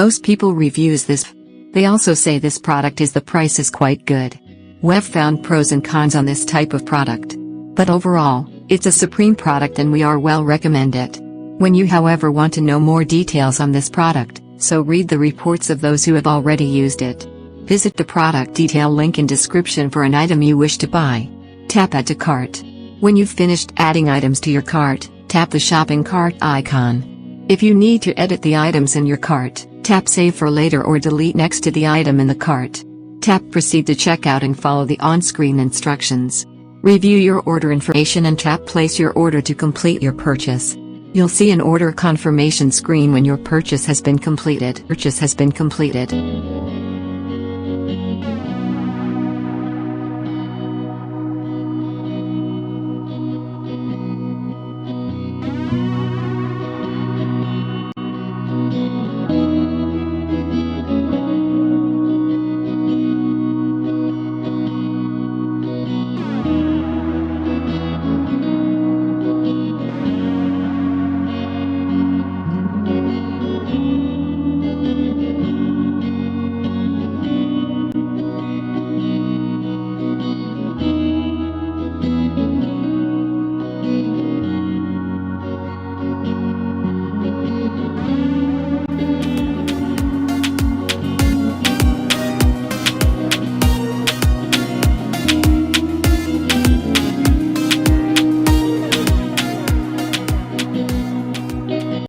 Most people reviews this. They also say this product the price is quite good. We've found pros and cons on this type of product. But overall, it's a supreme product and we are well recommend it. When you however want to know more details on this product, so read the reports of those who have already used it. Visit the product detail link in description for an item you wish to buy. Tap Add to Cart. When you've finished adding items to your cart, tap the shopping cart icon. If you need to edit the items in your cart, tap Save for later or delete next to the item in the cart. Tap Proceed to checkout and follow the on-screen instructions. Review your order information and tap Place your order to complete your purchase. You'll see an order confirmation screen when your purchase has been completed.